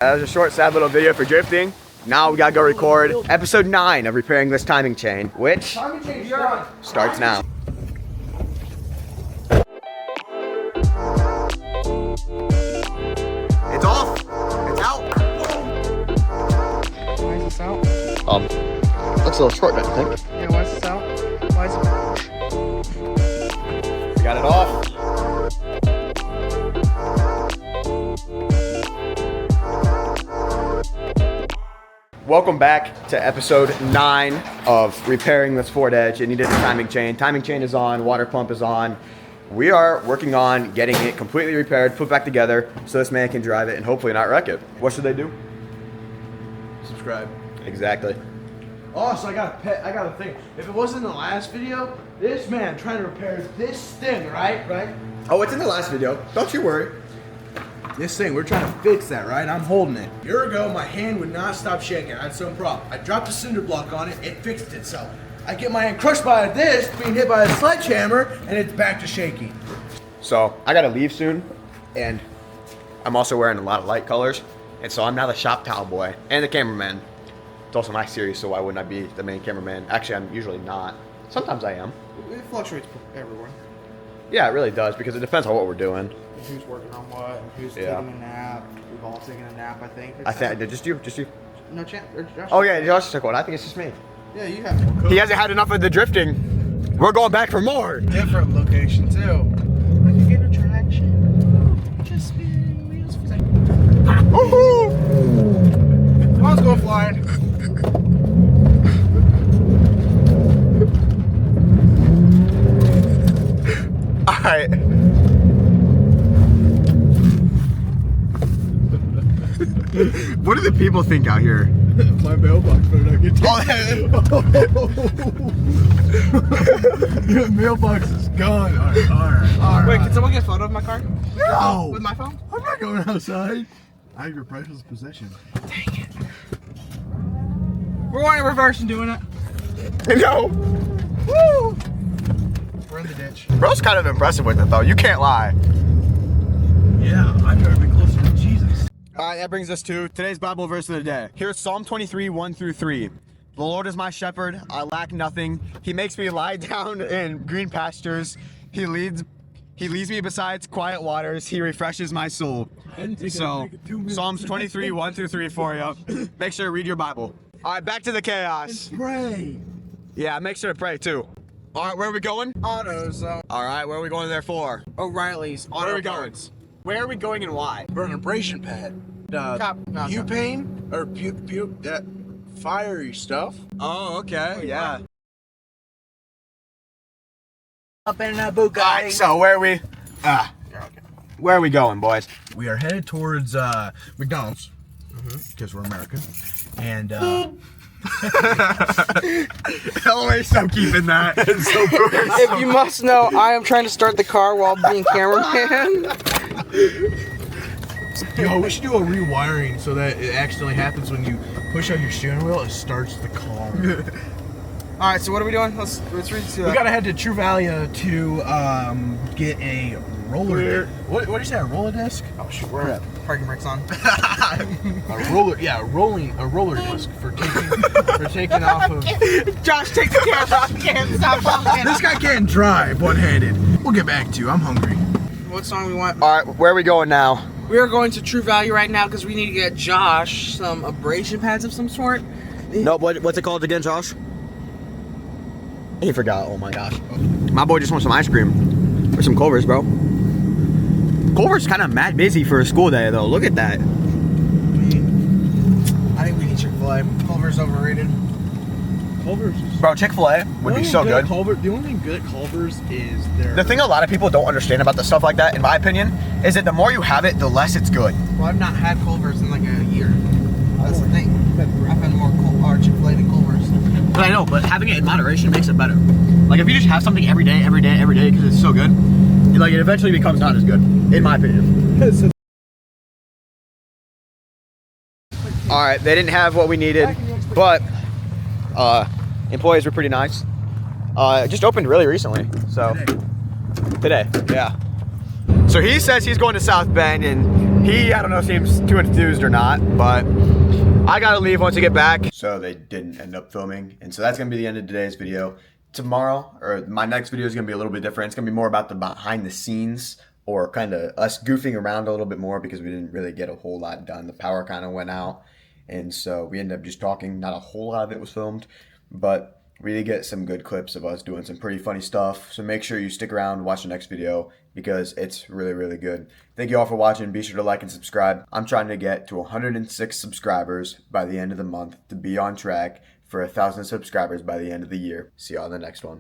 That was a short, sad little video for drifting. Now we gotta go record episode 9 of repairing this timing chain, which starts now. It's off. It's out. Why is this out? Looks a little short, I think. Yeah, why is this out? Why is it? We got it off. Welcome back to episode 9 of repairing this Ford Edge. It needed a timing chain. Timing chain is on, water pump is on. We are working on getting it completely repaired, put back together, so this man can drive it and hopefully not wreck it. What should they do? Subscribe. Exactly. Oh, so I got a thing. If it wasn't in the last video, this man trying to repair this thing, right? Oh, it's in the last video. Don't you worry. This thing, we're trying to fix that, right? I'm holding it. A year ago, my hand would not stop shaking. I had some problem. I dropped a cinder block on it, it fixed itself. I get my hand crushed by this, being hit by a sledgehammer, and it's back to shaking. So I gotta leave soon, and I'm also wearing a lot of light colors, and so I'm now the shop towel boy and the cameraman. It's also my series, so why wouldn't I be the main cameraman? Actually, I'm usually not. Sometimes I am. It fluctuates everywhere. Yeah, it really does, because it depends on what we're doing. And who's working on what, and who's Yeah. taking a nap. We've all taken a nap, I think. Just you. No chance. Or Josh. Oh yeah, Josh took one. I think it's just me. Yeah, you have. He hasn't had enough of the drifting. We're going back for more. Different location, too. I can get a traction. Just spinning wheels for seconds. Woohoo! Let's go flying. Alright. What do the people think out here? My mailbox better not get Your mailbox is gone. Alright. Wait, can someone get a photo of my car? No! With my phone? I'm not going outside. I have your priceless possession. Dang it. We're going in reverse and doing it. No. Woo! We're in the ditch. Bro's kind of impressive with it though. You can't lie. Yeah, I've never been closer to Jesus. Alright, that brings us to today's Bible verse of the day. Here's Psalm 23, 1-3. The Lord is my shepherd, I lack nothing. He makes me lie down in green pastures. He leads me beside quiet waters. He refreshes my soul. So, Psalms 23, 1-3 for you. Make sure to read your Bible. Alright, back to the chaos. Pray. Yeah, make sure to pray too. Alright, where are we going? AutoZone. Alright, where are we going there for? O'Reilly's. Where are we going? Where are we going and why? For an abrasion pad. Butane or that fiery stuff. Oh, okay, yeah. Up in a Bugatti. Alright, so where are we? Where are we going, boys? We are headed towards McDonald's because we're American, and Always stop keeping that. So If you must know, I am trying to start the car while being cameraman. yo, we should do a rewiring so that it accidentally happens when you push on your steering wheel. It starts the car. All right, so what are we doing? Let's read to We gotta head to True Value to get a roller. What do you say? A roller disc? Oh shit, we're at parking brakes on. A roller, yeah, a roller disc for taking off of. Josh, take the camera. I can't stop talking. This guy can't drive one-handed. We'll get back to you. I'm hungry. What song we want? Alright, where are we going now? We are going to True Value right now because we need to get Josh some abrasion pads of some sort. No, what's it called again, Josh? He forgot, oh my gosh. My boy just wants some ice cream. Or some Culver's, bro. Culver's kind of mad busy for a school day, though. Look at that. I think we need Chick-fil-A. Culver's overrated. Culver's. Bro, Chick-fil-A would be so good. The only thing good at Culver's is their. The thing a lot of people don't understand about the stuff like that, in my opinion, is that the more you have it, the less it's good. Well, I've not had Culver's in like a year. That's the thing. I've had more Chick-fil-A than Culver's. But I know, but having it in moderation makes it better. Like if you just have something every day, because it's so good, like it eventually becomes not as good, in my opinion. All right, they didn't have what we needed, but employees were pretty nice. It just opened really recently, so today, yeah. So he says he's going to South Bend, and He, I don't know, seems too enthused or not, but I gotta leave once I get back. So they didn't end up filming, and so that's gonna be the end of today's video. Tomorrow, or my next video is gonna be a little bit different. It's gonna be more about the behind the scenes, or kind of us goofing around a little bit more because we didn't really get a whole lot done. The power kind of went out, and so we ended up just talking. Not a whole lot of it was filmed, but we did get some good clips of us doing some pretty funny stuff. So make sure you stick around, watch the next video, because it's really, really good. Thank you all for watching. Be sure to like and subscribe. I'm trying to get to 106 subscribers by the end of the month to be on track for 1,000 subscribers by the end of the year. See y'all in the next one.